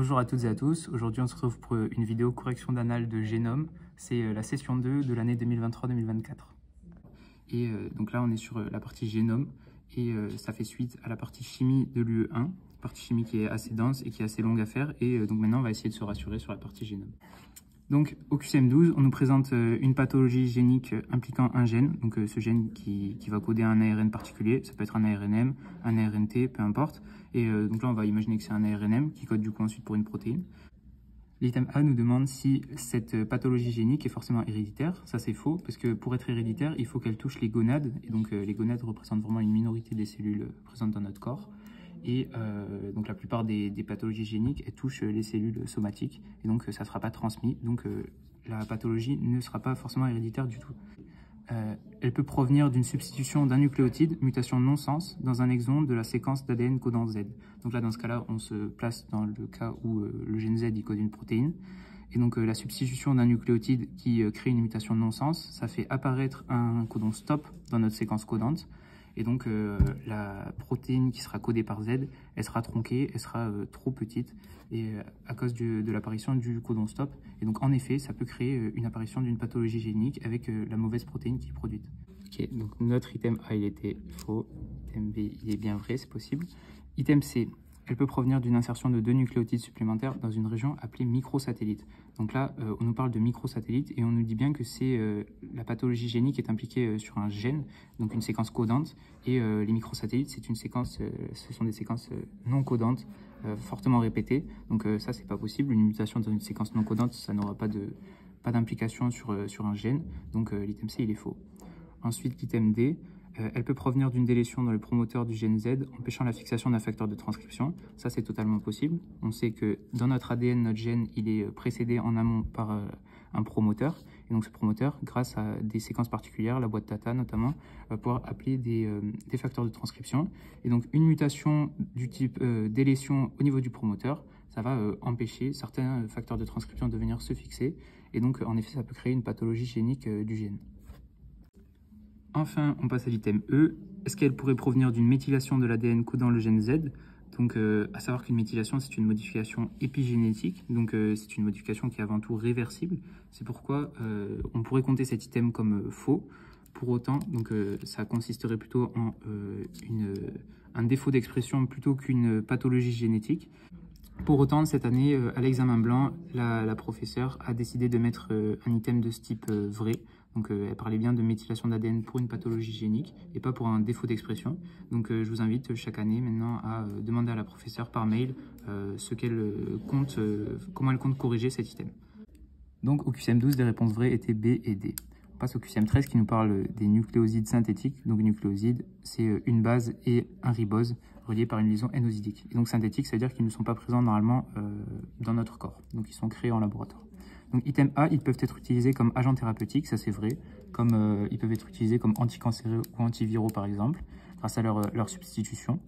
Bonjour à toutes et à tous, aujourd'hui on se retrouve pour une vidéo correction d'annales de génome, c'est la session 2 de l'année 2023-2024. Et donc là on est sur la partie génome et ça fait suite à la partie chimie de l'UE1, partie chimie qui est assez dense et qui est assez longue à faire et donc maintenant on va essayer de se rassurer sur la partie génome. Donc au QCM12 on nous présente une pathologie génique impliquant un gène, donc ce gène qui va coder un ARN particulier, ça peut être un ARNM, un ARNT, peu importe. Et donc là on va imaginer que c'est un ARNM qui code du coup ensuite pour une protéine. L'item A nous demande si cette pathologie génique est forcément héréditaire. Ça c'est faux, parce que pour être héréditaire, il faut qu'elle touche les gonades. Et donc les gonades représentent vraiment une minorité des cellules présentes dans notre corps. Et donc la plupart des pathologies géniques, elles touchent les cellules somatiques. Et donc ça ne sera pas transmis. Donc la pathologie ne sera pas forcément héréditaire du tout. Elle peut provenir d'une substitution d'un nucléotide, mutation non-sens, dans un exon de la séquence d'ADN codant Z. Donc là, dans ce cas-là, on se place dans le cas où le gène Z il code une protéine. Et donc la substitution d'un nucléotide qui crée une mutation non-sens, ça fait apparaître un codon stop dans notre séquence codante. Et donc la protéine qui sera codée par Z, elle sera tronquée, elle sera trop petite et à cause de l'apparition du codon stop. Et donc en effet, ça peut créer une apparition d'une pathologie génique avec la mauvaise protéine qui est produite. Ok, donc notre item A il était faux, item B il est bien vrai, c'est possible. Item C, elle peut provenir d'une insertion de 2 nucléotides supplémentaires dans une région appelée microsatellite. Donc là, on nous parle de microsatellite et on nous dit bien que c'est la pathologie génique est impliquée sur un gène, donc une séquence codante. Et les microsatellites, c'est une séquence, ce sont des séquences non codantes, fortement répétées. Donc ça, c'est pas possible. Une mutation dans une séquence non codante, ça n'aura pas d'implication sur un gène. Donc l'item C, il est faux. Ensuite, l'item D. Elle peut provenir d'une délétion dans le promoteur du gène Z, empêchant la fixation d'un facteur de transcription. Ça, c'est totalement possible. On sait que dans notre ADN, notre gène, il est précédé en amont par un promoteur. Et donc, ce promoteur, grâce à des séquences particulières, la boîte Tata notamment, va pouvoir appeler des facteurs de transcription. Et donc, une mutation du type délétion au niveau du promoteur, ça va empêcher certains facteurs de transcription de venir se fixer. Et donc, en effet, ça peut créer une pathologie génique du gène. Enfin, on passe à l'item E. Est-ce qu'elle pourrait provenir d'une méthylation de l'ADN codant le gène Z? Donc, à savoir qu'une méthylation, c'est une modification épigénétique. Donc, c'est une modification qui est avant tout réversible. C'est pourquoi on pourrait compter cet item comme faux. Pour autant, donc, ça consisterait plutôt en un défaut d'expression plutôt qu'une pathologie génétique. Pour autant, cette année, à l'examen blanc, la professeure a décidé de mettre un item de ce type vrai. Donc, elle parlait bien de méthylation d'ADN pour une pathologie génique et pas pour un défaut d'expression. Donc, je vous invite chaque année maintenant à demander à la professeure par mail ce qu'elle compte, comment elle compte corriger cet item. Donc, au QCM12, les réponses vraies étaient B et D. On passe au QCM13 qui nous parle des nucléosides synthétiques. Donc, nucléosides, c'est une base et un ribose reliés par une liaison N-osidique. Et donc, synthétiques, ça veut dire qu'ils ne sont pas présents normalement dans notre corps. Donc, ils sont créés en laboratoire. Donc, item A, ils peuvent être utilisés comme agents thérapeutiques, ça c'est vrai, comme ils peuvent être utilisés comme anticancéreux ou antiviraux par exemple, grâce à leur substitution.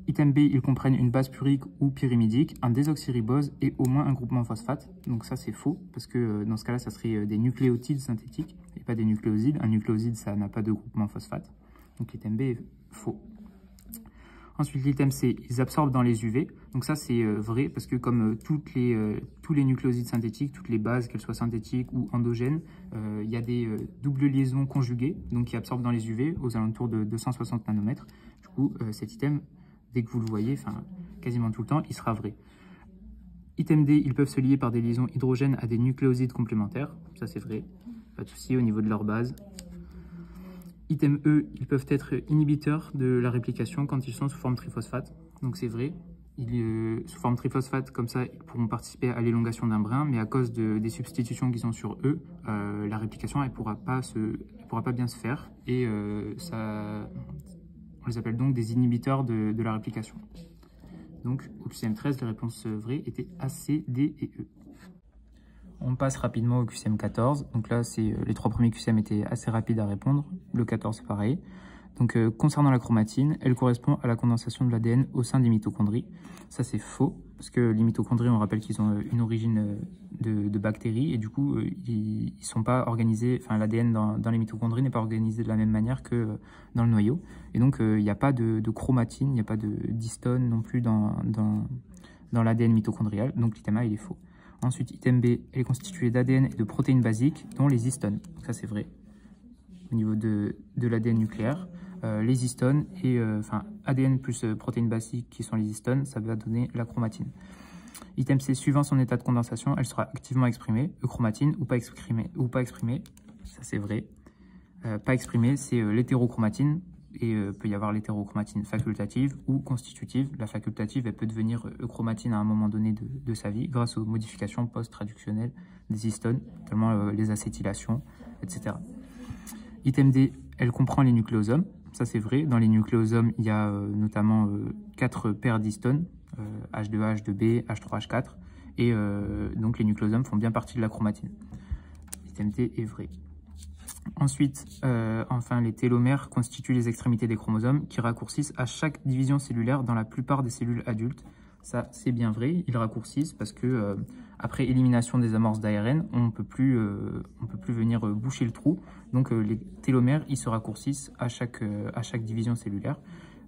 Item B, ils comprennent une base purique ou pyrimidique, un désoxyribose et au moins un groupement phosphate. Donc ça c'est faux, parce que dans ce cas-là, ça serait des nucléotides synthétiques et pas des nucléosides. Un nucléoside, ça n'a pas de groupement phosphate. Donc l'item B est faux. Ensuite, l'item C, ils absorbent dans les UV. Donc ça, c'est vrai parce que comme tous les nucléosides synthétiques, toutes les bases, qu'elles soient synthétiques ou endogènes, il y a des doubles liaisons conjuguées, donc qui absorbent dans les UV aux alentours de 260 nanomètres. Du coup, cet item, dès que vous le voyez, enfin quasiment tout le temps, il sera vrai. Item D, ils peuvent se lier par des liaisons hydrogènes à des nucléosides complémentaires. Ça, c'est vrai. Pas de souci au niveau de leur base. Item E, ils peuvent être inhibiteurs de la réplication quand ils sont sous forme triphosphate. Donc c'est vrai, sous forme triphosphate, comme ça, ils pourront participer à l'élongation d'un brin, mais à cause des substitutions qu'ils ont sur eux, la réplication, elle pourra pas bien se faire. Et on les appelle donc des inhibiteurs de la réplication. Donc au QCM13, les réponses vraies étaient A, C, D et E. On passe rapidement au QCM14. Donc là, les 3 premiers QCM étaient assez rapides à répondre. Le 14, pareil. Donc concernant la chromatine, elle correspond à la condensation de l'ADN au sein des mitochondries. Ça, c'est faux, parce que les mitochondries, on rappelle qu'ils ont une origine de bactéries, et du coup, ils sont pas organisés, enfin l'ADN dans les mitochondries n'est pas organisé de la même manière que dans le noyau. Et donc, il n'y a pas de chromatine, il n'y a pas d'histone non plus dans dans l'ADN mitochondrial, donc l'item A il est faux. Ensuite, item B, elle est constituée d'ADN et de protéines basiques, dont les histones. Donc ça c'est vrai, au niveau de l'ADN nucléaire. Les histones, enfin ADN plus protéines basiques qui sont les histones, ça va donner la chromatine. Item C, suivant son état de condensation, elle sera activement exprimée, euchromatine ou pas exprimée, ça c'est vrai. Pas exprimée, c'est l'hétérochromatine, et peut y avoir l'hétérochromatine facultative ou constitutive. La facultative, elle peut devenir euchromatine à un moment donné de sa vie grâce aux modifications post-traductionnelles des histones, notamment les acétylations, etc. Item D, elle comprend les nucléosomes. Ça, c'est vrai. Dans les nucléosomes, il y a notamment 4 paires d'histones, H2A, H2B, H3, H4. Et donc, les nucléosomes font bien partie de la chromatine. Item D est vrai. Ensuite, enfin, les télomères constituent les extrémités des chromosomes qui raccourcissent à chaque division cellulaire dans la plupart des cellules adultes. Ça, c'est bien vrai. Ils raccourcissent parce que après élimination des amorces d'ARN, on peut plus venir boucher le trou. Donc, les télomères, ils se raccourcissent à chaque division cellulaire.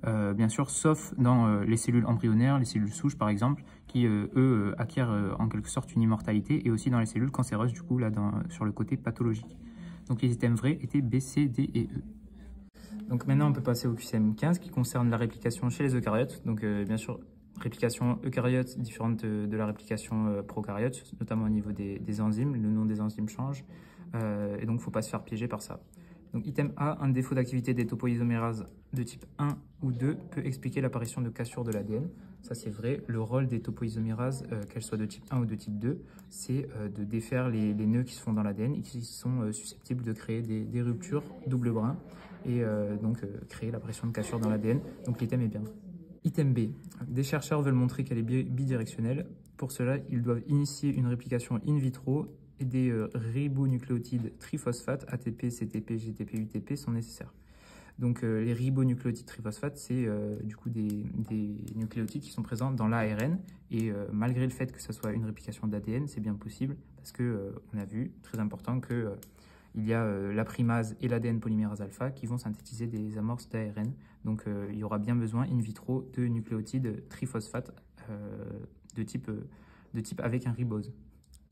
Bien sûr, sauf dans les cellules embryonnaires, les cellules souches par exemple, qui eux acquièrent en quelque sorte une immortalité, et aussi dans les cellules cancéreuses, du coup, là, sur le côté pathologique. Donc les items vrais étaient B, C, D et E. Donc maintenant, on peut passer au QCM 15 qui concerne la réplication chez les eucaryotes. Donc bien sûr, réplication eucaryote différente de la réplication procaryote, notamment au niveau des enzymes. Le nom des enzymes change. Et donc, il ne faut pas se faire piéger par ça. Donc item A, un défaut d'activité des topoisomérases de type 1 ou 2 peut expliquer l'apparition de cassures de l'ADN. Ça c'est vrai, le rôle des topoisomérases, qu'elles soient de type 1 ou de type 2, c'est de défaire les nœuds qui se font dans l'ADN et qui sont susceptibles de créer des ruptures double brin et donc créer l'apparition de cassures dans l'ADN. Donc l'item est bien. Item B, des chercheurs veulent montrer qu'elle est bidirectionnelle. Pour cela, ils doivent initier une réplication in vitro et des ribonucléotides triphosphates ATP, CTP, GTP, UTP sont nécessaires. Donc les ribonucléotides triphosphates, c'est du coup des nucléotides qui sont présents dans l'ARN et malgré le fait que ça soit une réplication d'ADN, c'est bien possible parce que on a vu, très important, que il y a la primase et l'ADN polymérase alpha qui vont synthétiser des amorces d'ARN. Donc il y aura bien besoin in vitro de nucléotides triphosphates de type avec un ribose.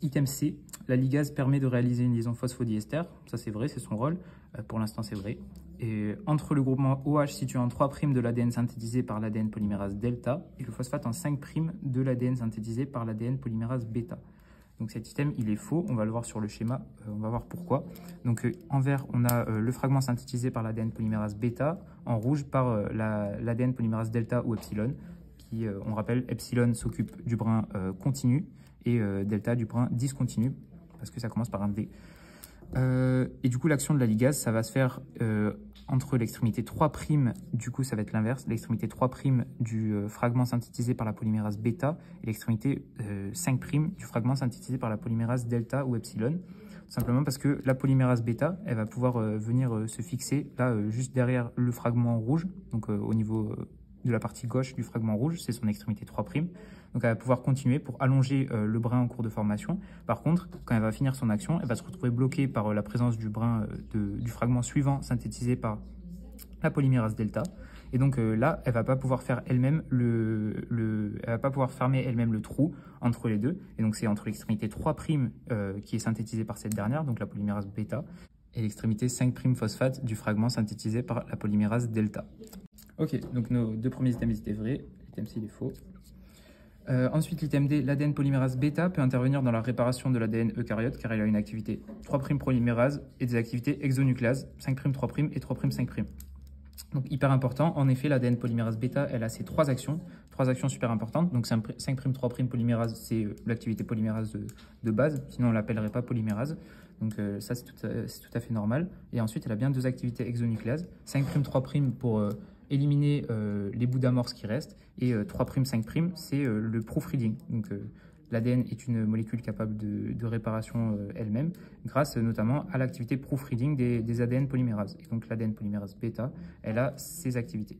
Item C, la ligase permet de réaliser une liaison phosphodiester. Ça c'est vrai, c'est son rôle. Pour l'instant c'est vrai. Et entre le groupement OH situé en 3' de l'ADN synthétisé par l'ADN polymérase delta et le phosphate en 5' de l'ADN synthétisé par l'ADN polymérase bêta. Donc cet item il est faux, on va le voir sur le schéma, on va voir pourquoi. Donc en vert on a le fragment synthétisé par l'ADN polymérase bêta, en rouge par l'ADN polymérase delta ou epsilon, qui on rappelle epsilon s'occupe du brin continu et delta du brin discontinu, parce que ça commence par un D. Et du coup, l'action de la ligase, ça va se faire entre l'extrémité 3', du coup, ça va être l'inverse, l'extrémité 3' du fragment synthétisé par la polymérase bêta et l'extrémité 5' du fragment synthétisé par la polymérase delta ou epsilon. Simplement parce que la polymérase bêta, elle va pouvoir venir se fixer là, juste derrière le fragment rouge, donc au niveau de la partie gauche du fragment rouge, c'est son extrémité 3'. Donc elle va pouvoir continuer pour allonger le brin en cours de formation. Par contre, quand elle va finir son action, elle va se retrouver bloquée par la présence du brin du fragment suivant synthétisé par la polymérase delta. Et donc là, elle va pas pouvoir faire elle-même elle va pas pouvoir fermer elle-même le trou entre les deux. Et donc c'est entre l'extrémité 3' qui est synthétisée par cette dernière, donc la polymérase bêta, et l'extrémité 5' phosphate du fragment synthétisé par la polymérase delta. Ok, donc nos deux premiers items étaient vrais, l'item C il est faux. Ensuite, l'item D, l'ADN polymérase bêta peut intervenir dans la réparation de l'ADN eucaryote car il a une activité 3' polymérase et des activités exonucléases 5' 3' et 3' 5'. Donc hyper important, en effet l'ADN polymérase bêta elle a ces trois actions super importantes. Donc 5' 3' polymérase c'est l'activité polymérase de base, sinon on ne l'appellerait pas polymérase. Donc ça c'est tout à fait normal. Et ensuite elle a bien deux activités exonucléases, 5' 3' pour éliminer les bouts d'amorce qui restent, et 3', 5', c'est le proofreading. Donc l'ADN est une molécule capable de réparation elle-même, grâce notamment à l'activité proofreading des ADN polymérases. Et donc l'ADN polymérase bêta, elle a ces activités.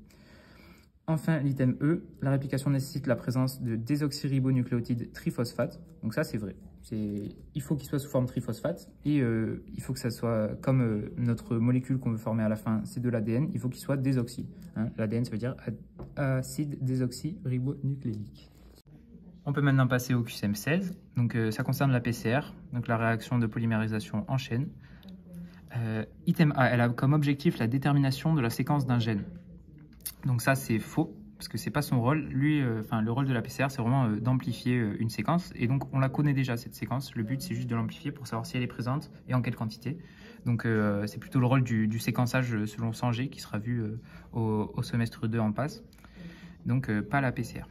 Enfin, l'item E, la réplication nécessite la présence de désoxyribonucléotides triphosphate. Donc ça, c'est vrai. Il faut qu'il soit sous forme triphosphate et il faut que ça soit comme notre molécule qu'on veut former à la fin, c'est de l'ADN, il faut qu'il soit désoxy. Hein. L'ADN, ça veut dire acide désoxyribonucléique. On peut maintenant passer au QCM16. Donc, ça concerne la PCR, donc la réaction de polymérisation en chaîne. Item A, elle a comme objectif la détermination de la séquence d'un gène. Donc ça, c'est faux, parce que c'est pas son rôle. Lui, le rôle de la PCR, c'est vraiment d'amplifier une séquence. Et donc, on la connaît déjà, cette séquence. Le but, c'est juste de l'amplifier pour savoir si elle est présente et en quelle quantité. Donc, c'est plutôt le rôle du séquençage selon 100G qui sera vu au semestre 2 en passe. Donc, pas la PCR.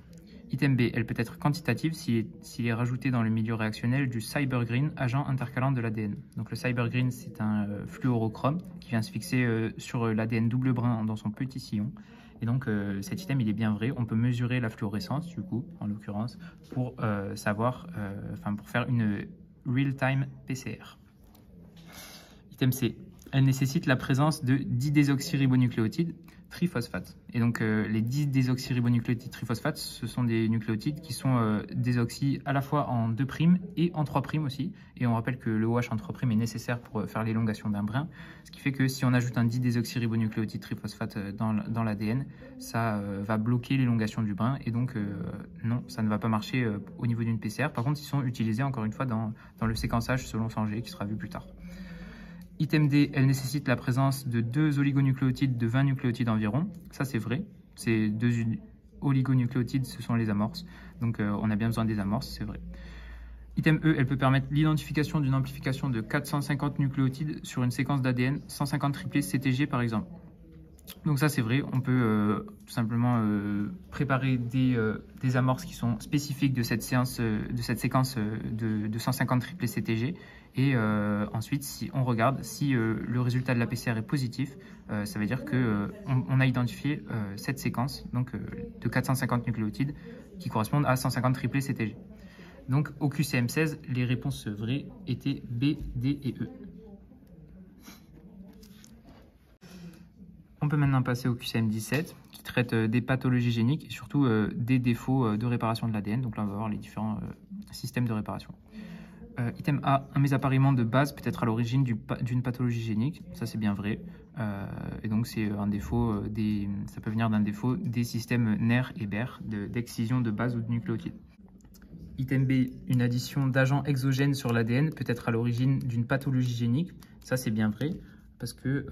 Item B, elle peut être quantitative s'il est rajouté dans le milieu réactionnel du cybergreen, agent intercalant de l'ADN. Donc le cybergreen, c'est un fluorochrome qui vient se fixer sur l'ADN double brin dans son petit sillon. Et donc cet item, il est bien vrai. On peut mesurer la fluorescence, du coup, en l'occurrence, pour pour faire une real-time PCR. Item C, elle nécessite la présence de 10 désoxyribonucléotides triphosphate. Et donc les 10 désoxyribonucléotides triphosphate, ce sont des nucléotides qui sont désoxy à la fois en 2' et en 3' aussi. Et on rappelle que le OH en 3' est nécessaire pour faire l'élongation d'un brin. Ce qui fait que si on ajoute un 10 désoxyribonucléotide triphosphate dans l'ADN, ça va bloquer l'élongation du brin. Et donc non, ça ne va pas marcher au niveau d'une PCR. Par contre, ils sont utilisés encore une fois dans le séquençage selon 100G qui sera vu plus tard. Item D, elle nécessite la présence de 2 oligonucléotides de 20 nucléotides environ. Ça, c'est vrai. Ces 2 oligonucléotides, ce sont les amorces. Donc, on a bien besoin des amorces, c'est vrai. Item E, elle peut permettre l'identification d'une amplification de 450 nucléotides sur une séquence d'ADN, 150 triplés CTG par exemple. Donc ça, c'est vrai. On peut tout simplement préparer des amorces qui sont spécifiques de cette séquence de 150 triplés CTG. Et ensuite, si on regarde, si le résultat de la PCR est positif, ça veut dire qu'on a identifié cette séquence donc, de 450 nucléotides qui correspondent à 150 triplés CTG. Donc au QCM16, les réponses vraies étaient B, D et E. On peut maintenant passer au QCM17 qui traite des pathologies géniques et surtout des défauts de réparation de l'ADN. Donc là, on va voir les différents systèmes de réparation. Item A, un mésappareillement de base peut être à l'origine d'une pathologie génique. Ça, c'est bien vrai. Et donc, c'est un défaut ça peut venir d'un défaut des systèmes NER et BER d'excision de base ou de nucléotides. Item B, une addition d'agents exogènes sur l'ADN peut être à l'origine d'une pathologie génique. Ça, c'est bien vrai parce que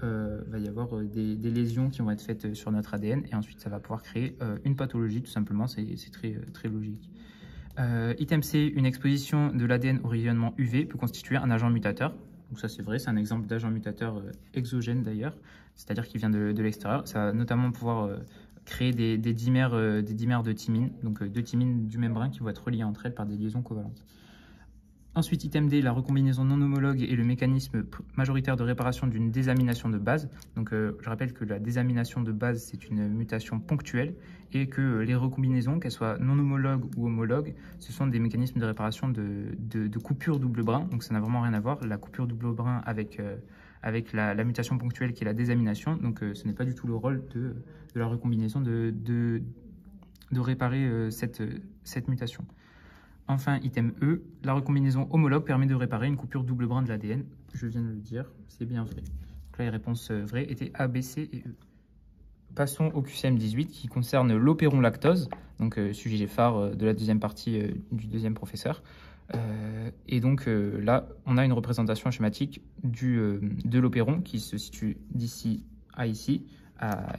va y avoir des lésions qui vont être faites sur notre ADN et ensuite, ça va pouvoir créer une pathologie, tout simplement. C'est très logique. Item C, une exposition de l'ADN au rayonnement UV peut constituer un agent mutateur. Donc ça c'est vrai, c'est un exemple d'agent mutateur exogène d'ailleurs, c'est-à-dire qui vient de l'extérieur. Ça va notamment pouvoir créer des dimères de thymine, donc 2 thymines du même brin qui vont être reliées entre elles par des liaisons covalentes. Ensuite, item D, la recombinaison non homologue est le mécanisme majoritaire de réparation d'une désamination de base. Donc, je rappelle que la désamination de base, c'est une mutation ponctuelle et que les recombinaisons, qu'elles soient non homologues ou homologues, ce sont des mécanismes de réparation de coupure double brin. Donc, ça n'a vraiment rien à voir. La coupure double brin avec la mutation ponctuelle qui est la désamination. Donc, ce n'est pas du tout le rôle de la recombinaison de réparer cette mutation. Enfin, item E, la recombinaison homologue permet de réparer une coupure double brin de l'ADN. Je viens de le dire, c'est bien vrai. Donc là, les réponses vraies étaient A, B, C et E. Passons au QCM18 qui concerne l'opéron lactose, donc sujet phare de la deuxième partie du deuxième professeur. Et donc là, on a une représentation schématique de l'opéron qui se situe d'ici à ici.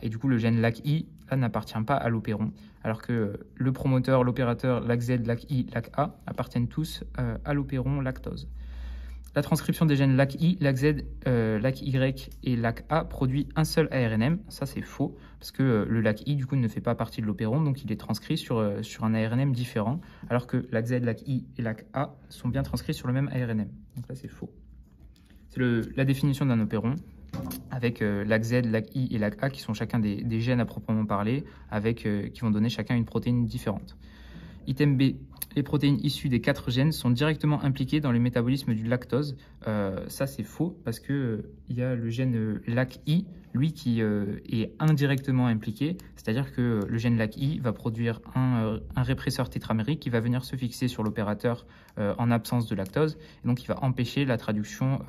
Et du coup, le gène LAC-I n'appartient pas à l'opéron, alors que le promoteur, l'opérateur LAC-Z, LAC-I, LAC-A appartiennent tous à l'opéron lactose. La transcription des gènes LAC-I, LAC-Z, LAC-Y et LAC-A produit un seul ARNM. Ça, c'est faux, parce que le LAC-I, du coup, ne fait pas partie de l'opéron, donc il est transcrit sur un ARNM différent, alors que LAC-Z, LAC-I et LAC-A sont bien transcrits sur le même ARNM. Donc là, c'est faux. C'est la définition d'un opéron, avec LAC-Z, LAC-I et LAC-A qui sont chacun des gènes à proprement parler, qui vont donner chacun une protéine différente. Item B, les protéines issues des 4 gènes sont directement impliquées dans le métabolisme du lactose. Ça, c'est faux parce qu'il y a le gène LAC-I, lui, qui est indirectement impliqué, c'est-à-dire que le gène LAC-I va produire un répresseur tétramérique qui va venir se fixer sur l'opérateur en absence de lactose, et donc il va empêcher la traduction,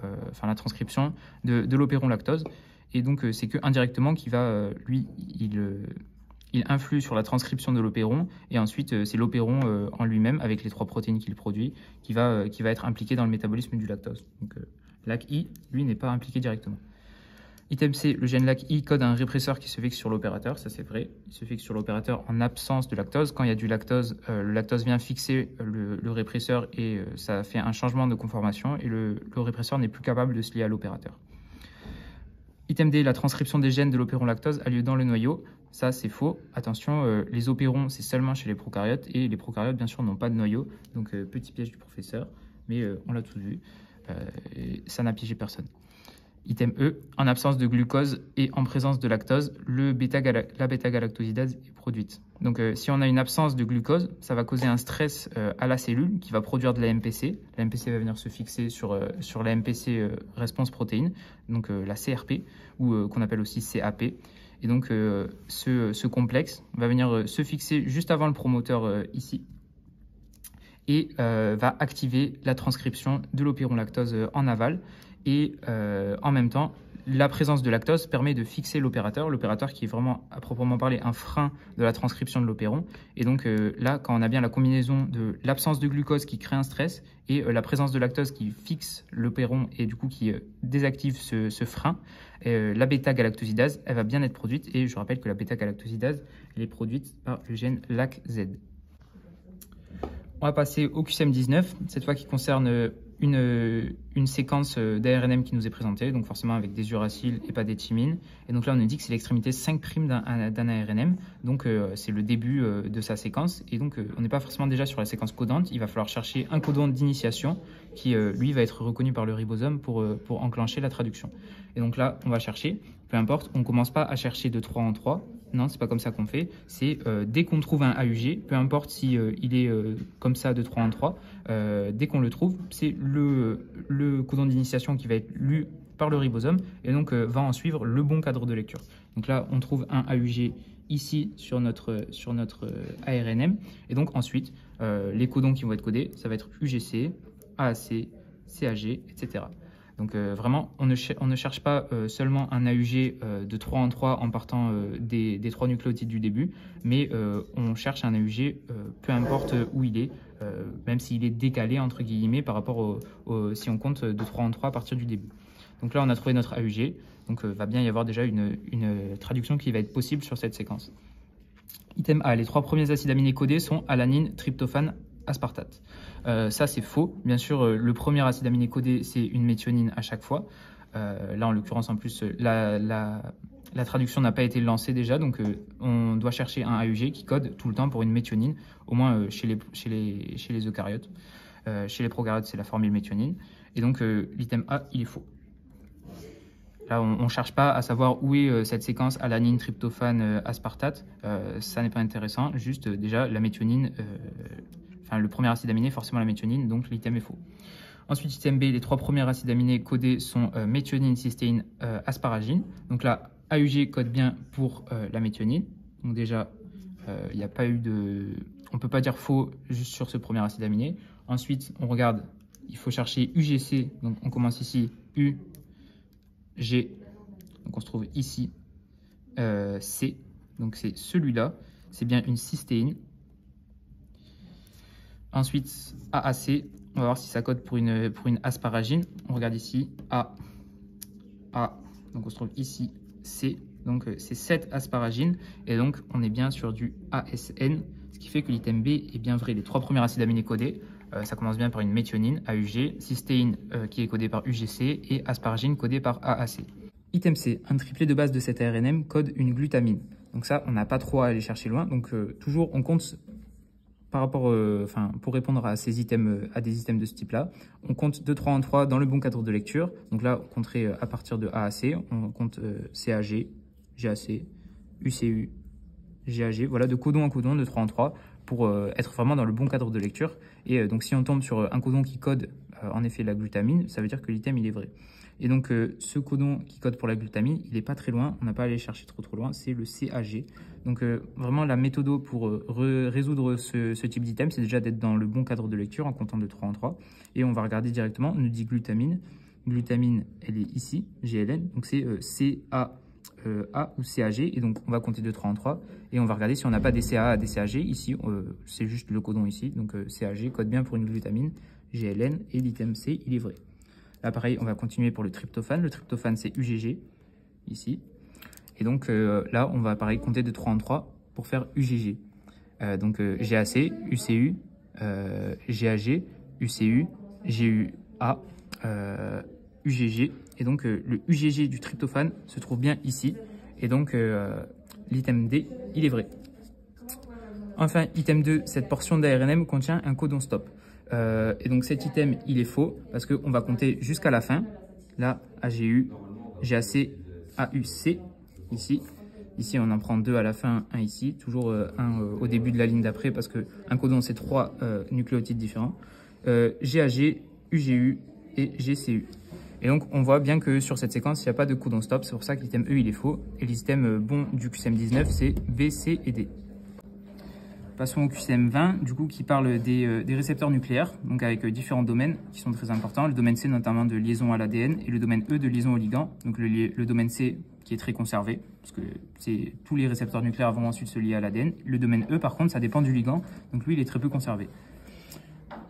la transcription de l'opéron lactose. Et donc, c'est que indirectement qu'il va, il influe sur la transcription de l'opéron, et ensuite c'est l'opéron en lui-même, avec les 3 protéines qu'il produit, qui va être impliqué dans le métabolisme du lactose. Donc LAC-I, lui, n'est pas impliqué directement. Item C, le gène LAC-I code un répresseur qui se fixe sur l'opérateur, ça c'est vrai. Il se fixe sur l'opérateur en absence de lactose. Quand il y a du lactose, le lactose vient fixer le répresseur et ça fait un changement de conformation et le répresseur n'est plus capable de se lier à l'opérateur. Item D, la transcription des gènes de l'opéron lactose a lieu dans le noyau. Ça, c'est faux. Attention, les opérons, c'est seulement chez les prokaryotes et les prokaryotes, bien sûr, n'ont pas de noyau. Donc, petit piège du professeur, mais on l'a tous vu. Ça n'a piégé personne. Item E, en absence de glucose et en présence de lactose, la bêta-galactosidase est produite. Donc, si on a une absence de glucose, ça va causer un stress à la cellule qui va produire de la MPC. La MPC va venir se fixer sur la MPC response protéine, donc la CRP, ou qu'on appelle aussi CAP. Et donc, ce complexe va venir se fixer juste avant le promoteur ici et va activer la transcription de l'opéron lactose en aval. Et en même temps, la présence de lactose permet de fixer l'opérateur qui est vraiment, à proprement parler, un frein de la transcription de l'opéron. Et donc là, quand on a bien la combinaison de l'absence de glucose qui crée un stress et la présence de lactose qui fixe l'opéron et du coup qui désactive ce frein, la bêta-galactosidase, elle va bien être produite. Et je rappelle que la bêta-galactosidase, elle est produite par le gène LAC-Z. On va passer au QCM19, cette fois qui concerne une séquence d'ARNM qui nous est présentée, donc forcément avec des uracils et pas des thymines. Et donc là, on nous dit que c'est l'extrémité 5' d'un ARNM, donc c'est le début de sa séquence. Et donc, on n'est pas forcément déjà sur la séquence codante, il va falloir chercher un codon d'initiation qui, lui, va être reconnu par le ribosome pour enclencher la traduction. Et donc là, on va chercher, peu importe, on ne commence pas à chercher de 3 en 3, non, c'est pas comme ça qu'on fait. C'est dès qu'on trouve un AUG, peu importe si il est comme ça de 3 en 3, dès qu'on le trouve, c'est le codon d'initiation qui va être lu par le ribosome et donc va en suivre le bon cadre de lecture. Donc là, on trouve un AUG ici sur notre ARNM et donc ensuite, les codons qui vont être codés, ça va être UGC, AAC, CAG, etc. Donc vraiment, on ne cherche pas seulement un AUG de 3 en 3 en partant des 3 nucléotides du début, mais on cherche un AUG peu importe où il est, même s'il est décalé entre guillemets par rapport si on compte de 3 en 3 à partir du début. Donc là, on a trouvé notre AUG, donc va bien y avoir déjà une traduction qui va être possible sur cette séquence. Item A, les 3 premiers acides aminés codés sont alanine, tryptophane, aspartate. Ça, c'est faux. Bien sûr, le premier acide aminé codé, c'est une méthionine à chaque fois. Là, en l'occurrence, en plus, la traduction n'a pas été lancée déjà, donc on doit chercher un AUG qui code tout le temps pour une méthionine, au moins chez les eucaryotes. Chez les prokaryotes, c'est la formule méthionine. Et donc, l'item A, il est faux. Là, on ne cherche pas à savoir où est cette séquence alanine, tryptophane, aspartate. Ça n'est pas intéressant. Juste, déjà, la méthionine, le premier acide aminé, forcément la méthionine, donc l'item est faux. Ensuite, item B, les 3 premiers acides aminés codés sont méthionine, cystéine, asparagine. Donc là, AUG code bien pour la méthionine. Donc déjà, il n'y a pas eu de... On ne peut pas dire faux juste sur ce premier acide aminé. Ensuite, on regarde, il faut chercher UGC. Donc on commence ici, U, G, donc on se trouve ici, C, donc c'est celui-là, c'est bien une cystéine. Ensuite, AAC, on va voir si ça code pour une asparagine. On regarde ici, A, donc on se trouve ici, C, donc c'est 7 asparagines, et donc on est bien sur du ASN, ce qui fait que l'item B est bien vrai. Les 3 premiers acides aminés codés, ça commence bien par une méthionine, AUG, cystéine qui est codée par UGC et asparagine codée par AAC. Item C, un triplet de base de cet ARNM code une glutamine. Donc ça, on n'a pas trop à aller chercher loin. Donc toujours, on compte par rapport, pour répondre à ces items, à des items de ce type-là, on compte de 3 en 3 dans le bon cadre de lecture. Donc là, on compterait à partir de AAC, on compte CAG, GAC, UCU, GAG, voilà, de codon en codon, de 3 en 3, pour être vraiment dans le bon cadre de lecture. Et donc, si on tombe sur un codon qui code en effet la glutamine, ça veut dire que l'item, il est vrai. Et donc, ce codon qui code pour la glutamine, il n'est pas très loin, on n'a pas à aller chercher trop loin, c'est le CAG. Donc, vraiment, la méthode pour résoudre ce type d'item, c'est déjà d'être dans le bon cadre de lecture en comptant de 3 en 3. Et on va regarder directement, on nous dit glutamine. Glutamine, elle est ici, GLN, donc c'est A ou CAG. Et donc, on va compter de 3 en 3. Et on va regarder si on n'a pas des CA, des CAG. Ici, c'est juste le codon ici. Donc, CAG code bien pour une glutamine, GLN. Et l'item C, il est vrai. Là, pareil, on va continuer pour le tryptophane. Le tryptophane, c'est UGG, ici. Et donc, là, on va, pareil, compter de 3 en 3 pour faire UGG. Donc, GAC, UCU, GAG, UCU, GUA, UGG. Et donc, le UGG du tryptophane se trouve bien ici. Et donc, l'item D, il est vrai. Enfin, item 2, cette portion d'ARNM contient un codon stop. Et donc, cet item, il est faux parce qu'on va compter jusqu'à la fin. Là, AGU, GAC, AUC, ici. Ici, on en prend 2 à la fin, un ici. Toujours un au début de la ligne d'après parce qu'un codon, c'est 3 nucléotides différents. GAG, UGU et GCU. Et donc, on voit bien que sur cette séquence, il n'y a pas de codon stop. C'est pour ça que l'item E, il est faux. Et l'item bon du QCM19, c'est B, C et D. Passons au QCM20, du coup, qui parle des récepteurs nucléaires, donc avec différents domaines qui sont très importants. Le domaine C, notamment de liaison à l'ADN, et le domaine E de liaison au ligand. Donc, le domaine C, qui est très conservé, parce que tous les récepteurs nucléaires vont ensuite se lier à l'ADN. Le domaine E, par contre, ça dépend du ligand, donc lui, il est très peu conservé.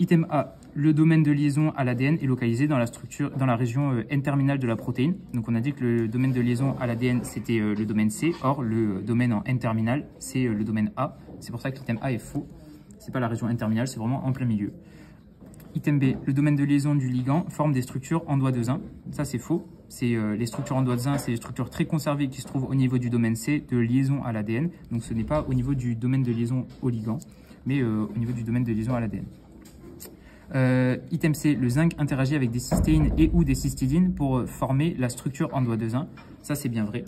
Item A, le domaine de liaison à l'ADN est localisé dans la région N-terminale de la protéine. Donc on a dit que le domaine de liaison à l'ADN c'était le domaine C, or le domaine en N-terminale c'est le domaine A. C'est pour ça que l'item A est faux. C'est pas la région N-terminale, c'est vraiment en plein milieu. Item B, le domaine de liaison du ligand forme des structures en doigt de zinc. Ça c'est faux. Les structures en doigt de zinc, c'est des structures très conservées qui se trouvent au niveau du domaine C de liaison à l'ADN. Donc ce n'est pas au niveau du domaine de liaison au ligand, mais au niveau du domaine de liaison à l'ADN. Item C, le zinc interagit avec des cystéines et ou des cystidines pour former la structure en doigt de zinc. Ça, c'est bien vrai.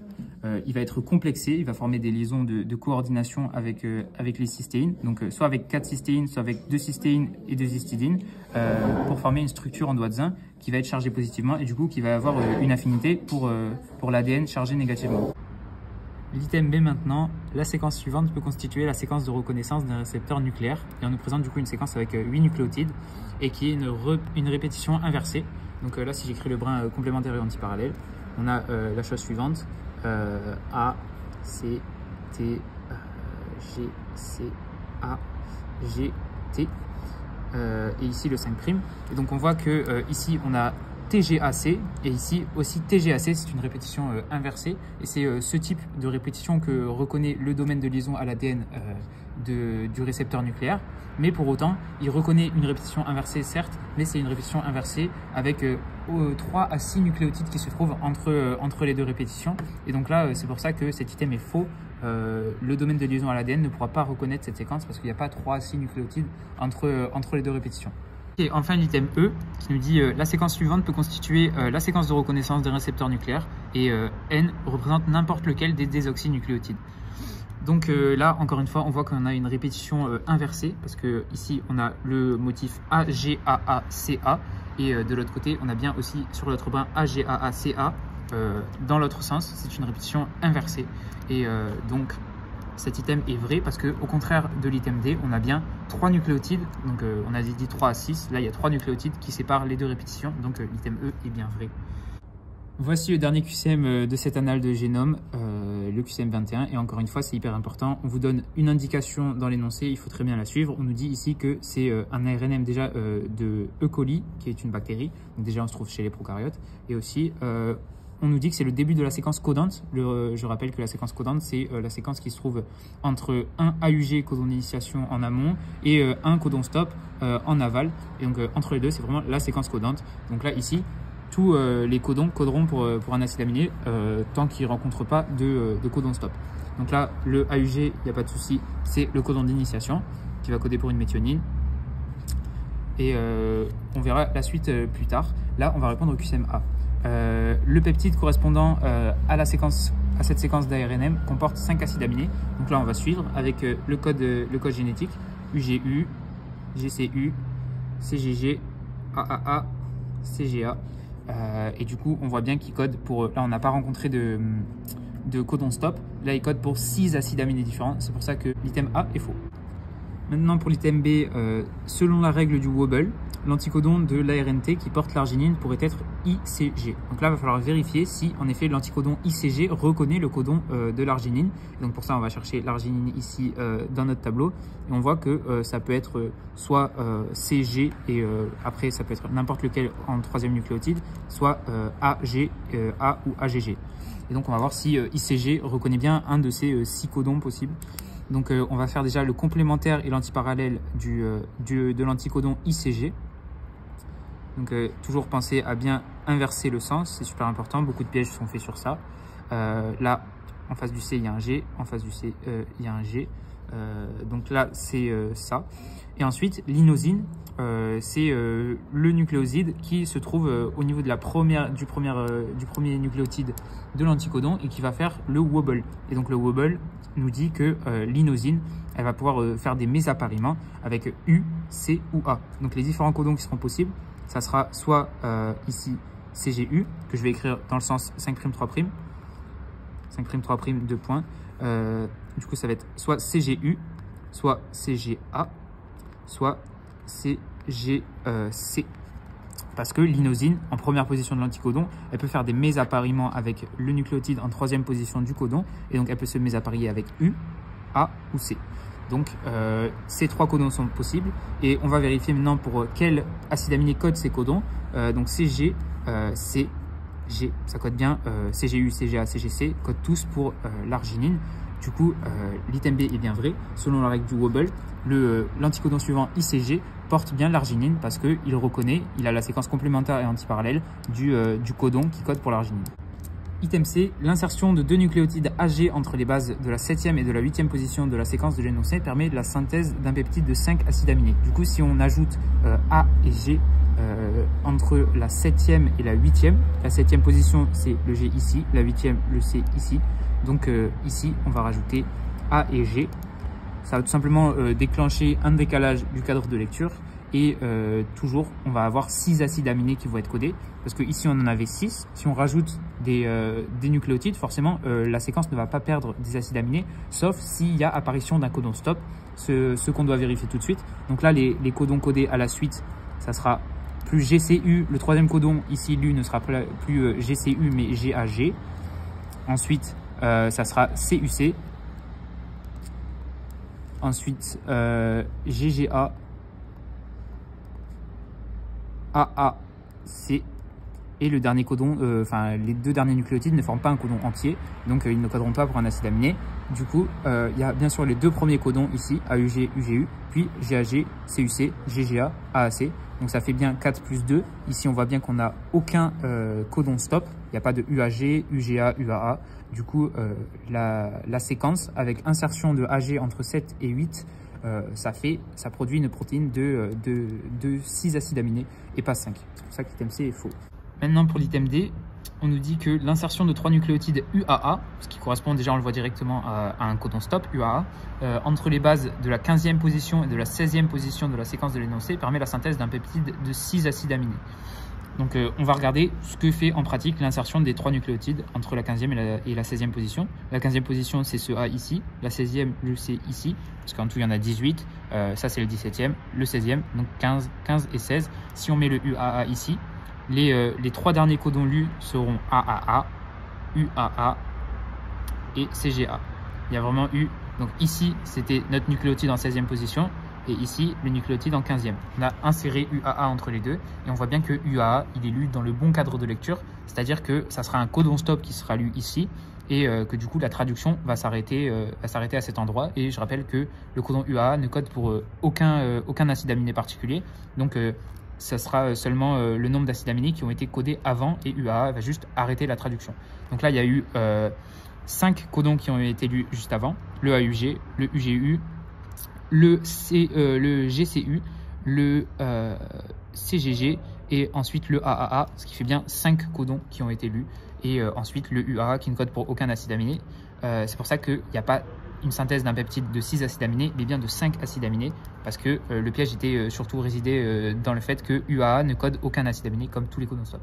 Il va être complexé, il va former des liaisons de coordination avec les cystéines. Donc, soit avec 4 cystéines, soit avec 2 cystéines et 2 histidines pour former une structure en doigt de zinc qui va être chargée positivement et du coup qui va avoir une affinité pour l'ADN chargé négativement. L'item B maintenant, la séquence suivante peut constituer la séquence de reconnaissance d'un récepteur nucléaire. Et on nous présente du coup une séquence avec 8 nucléotides et qui est une répétition inversée. Donc là, si j'écris le brin complémentaire et antiparallèle, on a la chose suivante. A, C, T, G, C, A, G, T. Et ici le 5'. Et donc on voit que ici on a TGAC et ici aussi TGAC, c'est une répétition inversée et c'est ce type de répétition que reconnaît le domaine de liaison à l'ADN du récepteur nucléaire, mais pour autant il reconnaît une répétition inversée certes, mais c'est une répétition inversée avec 3 à 6 nucléotides qui se trouvent entre les deux répétitions et donc là c'est pour ça que cet item est faux. Le domaine de liaison à l'ADN ne pourra pas reconnaître cette séquence parce qu'il n'y a pas 3 à 6 nucléotides entre les deux répétitions. Et enfin l'item E qui nous dit la séquence suivante peut constituer la séquence de reconnaissance d'un récepteur nucléaire et N représente n'importe lequel des désoxynucléotides. Donc là encore une fois on voit qu'on a une répétition inversée parce que ici on a le motif AGAACA et de l'autre côté on a bien aussi sur l'autre brin AGAACA dans l'autre sens, c'est une répétition inversée et donc cet item est vrai parce qu'au contraire de l'item D, on a bien 3 nucléotides, donc on a dit 3 à 6, là il y a 3 nucléotides qui séparent les deux répétitions, donc l'item E est bien vrai. Voici le dernier QCM de cette annale de génome, le QCM21, et encore une fois c'est hyper important, on vous donne une indication dans l'énoncé, il faut très bien la suivre, on nous dit ici que c'est un ARNM déjà de E. coli, qui est une bactérie, donc déjà on se trouve chez les prokaryotes, et aussi on nous dit que c'est le début de la séquence codante. Je rappelle que la séquence codante, c'est la séquence qui se trouve entre un AUG, codon d'initiation en amont, et un codon stop en aval. Et donc entre les deux, c'est vraiment la séquence codante. Donc là, ici, tous les codons coderont pour un acide aminé tant qu'ils ne rencontrent pas de codon stop. Donc là, le AUG, il n'y a pas de souci, c'est le codon d'initiation qui va coder pour une méthionine. Et on verra la suite plus tard. Là, on va répondre au QCM-A. Le peptide correspondant à cette séquence d'ARNM comporte 5 acides aminés. Donc là, on va suivre avec le code génétique UGU, GCU, CGG, AAA, CGA. Et du coup, on voit bien qu'il code pour... Là, on n'a pas rencontré de codon stop. Là, il code pour 6 acides aminés différents. C'est pour ça que l'item A est faux. Maintenant, pour l'item B, selon la règle du Wobble, l'anticodon de l'ARNT qui porte l'arginine pourrait être ICG. Donc là, il va falloir vérifier si en effet l'anticodon ICG reconnaît le codon de l'arginine. Donc pour ça, on va chercher l'arginine ici dans notre tableau et on voit que ça peut être soit CG et après ça peut être n'importe lequel en troisième nucléotide, soit AG, A ou AGG. Et donc on va voir si ICG reconnaît bien un de ces 6 codons possibles. Donc on va faire déjà le complémentaire et l'antiparallèle de l'anticodon ICG. Donc toujours penser à bien inverser le sens, c'est super important, beaucoup de pièges sont faits sur ça. Là, en face du C, il y a un G, en face du C, il y a un G. Donc là, c'est ça. Et ensuite, l'inosine, c'est le nucléoside qui se trouve au niveau de du premier nucléotide de l'anticodon et qui va faire le wobble. Et donc le wobble nous dit que l'inosine, elle va pouvoir faire des mésappariements avec U, C ou A. Donc les différents codons qui seront possibles, ça sera soit ici CGU, que je vais écrire dans le sens 5'3', 5'3', 2 points. Du coup, ça va être soit CGU, soit CGA, soit CGC. Parce que l'inosine, en première position de l'anticodon, elle peut faire des mésappariements avec le nucléotide en troisième position du codon. Et donc, elle peut se mésapparier avec U, A ou C. Donc, ces 3 codons sont possibles. Et on va vérifier maintenant pour quel acide aminé code ces codons. Donc, CG, C, G, ça code bien. CGU, CGA, CGC codent tous pour l'arginine. Du coup, l'item B est bien vrai. Selon la règle du wobble, l'anticodon suivant ICG porte bien l'arginine parce qu'il reconnaît, il a la séquence complémentaire et antiparallèle du codon qui code pour l'arginine. Item C, l'insertion de 2 nucléotides AG entre les bases de la 7e et de la 8e position de la séquence de l'énoncé permet la synthèse d'un peptide de 5 acides aminés. Du coup, si on ajoute A et G entre la 7e et la 8e, la 7e position c'est le G ici, la 8e le C ici. Donc ici, on va rajouter A et G. Ça va tout simplement déclencher un décalage du cadre de lecture. Et toujours, on va avoir 6 acides aminés qui vont être codés. Parce que ici, on en avait 6. Si on rajoute des nucléotides, forcément, la séquence ne va pas perdre des acides aminés, sauf s'il y a apparition d'un codon stop, ce qu'on doit vérifier tout de suite. Donc là, les codons codés à la suite, ça sera plus GCU. Le troisième codon, ici, lui, ne sera plus GCU, mais GAG. Ensuite, ça sera CUC. Ensuite, GGA, AAC. Et le dernier codon, les 2 derniers nucléotides ne forment pas un codon entier, donc ils ne coderont pas pour un acide aminé. Du coup, il y a bien sûr les 2 premiers codons ici, AUG, UGU, puis GAG, CUC, GGA, AAC. Donc ça fait bien 4 plus 2. Ici, on voit bien qu'on n'a aucun codon stop. Il n'y a pas de UAG, UGA, UAA. Du coup, la séquence avec insertion de AG entre 7 et 8, ça produit une protéine de 6 acides aminés et pas 5. C'est pour ça que l'item C est faux. Maintenant, pour l'item D, on nous dit que l'insertion de 3 nucléotides UAA, ce qui correspond déjà, on le voit directement à un codon stop, UAA, entre les bases de la 15e position et de la 16e position de la séquence de l'énoncé, permet la synthèse d'un peptide de 6 acides aminés. Donc on va regarder ce que fait en pratique l'insertion des 3 nucléotides entre la 15e et la 16e position. La 15e position, c'est ce A ici, la 16e, le C ici, parce qu'en tout, il y en a 18. Ça, c'est le 17e, le 16e, donc 15 et 16. Si on met le UAA ici, les 3 derniers codons lus seront AAA, UAA et CGA. Il y a vraiment eu, donc ici, c'était notre nucléotide en 16e position. Et ici, le nucléotide en 15e. On a inséré UAA entre les deux et on voit bien que UAA, il est lu dans le bon cadre de lecture, c'est-à-dire que ça sera un codon stop qui sera lu ici et que du coup, la traduction va s'arrêter à cet endroit. Et je rappelle que le codon UAA ne code pour aucun acide aminé particulier. Donc, ça sera seulement le nombre d'acides aminés qui ont été codés avant et UAA va juste arrêter la traduction. Donc là, il y a eu 5 codons qui ont été lus juste avant, le AUG, le UGU, le GCU, le CGG et ensuite le AAA, ce qui fait bien 5 codons qui ont été lus. Et ensuite le UAA qui ne code pour aucun acide aminé. C'est pour ça qu'il n'y a pas une synthèse d'un peptide de 6 acides aminés, mais bien de 5 acides aminés, parce que le piège était surtout résidé dans le fait que UAA ne code aucun acide aminé comme tous les codons stop.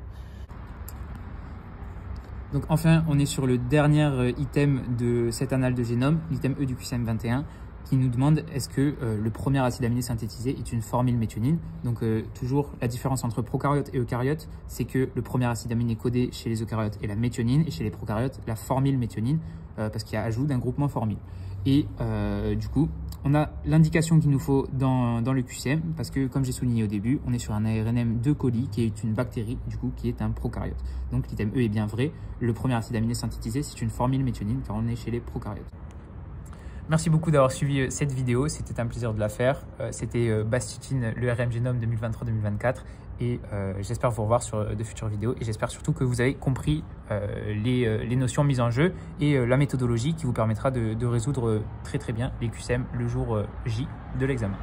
Donc enfin, on est sur le dernier item de cette annale de génome, l'item E du QCM 21. qui nous demande est-ce que le premier acide aminé synthétisé est une formylméthionine. Donc toujours la différence entre prokaryotes et eucaryotes, c'est que le premier acide aminé codé chez les eucaryotes est la méthionine et chez les prokaryotes la formylméthionine parce qu'il y a ajout d'un groupement formyl. Et du coup, on a l'indication qu'il nous faut dans le QCM parce que, comme j'ai souligné au début, on est sur un ARNM de coli qui est une bactérie, du coup, qui est un prokaryote. Donc l'item E est bien vrai. Le premier acide aminé synthétisé, c'est une formylméthionine car on est chez les prokaryotes. Merci beaucoup d'avoir suivi cette vidéo, c'était un plaisir de la faire. C'était Bastitine, le RM Génome 2023-2024 et j'espère vous revoir sur de futures vidéos et j'espère surtout que vous avez compris les notions mises en jeu et la méthodologie qui vous permettra de résoudre très bien les QCM le jour J de l'examen.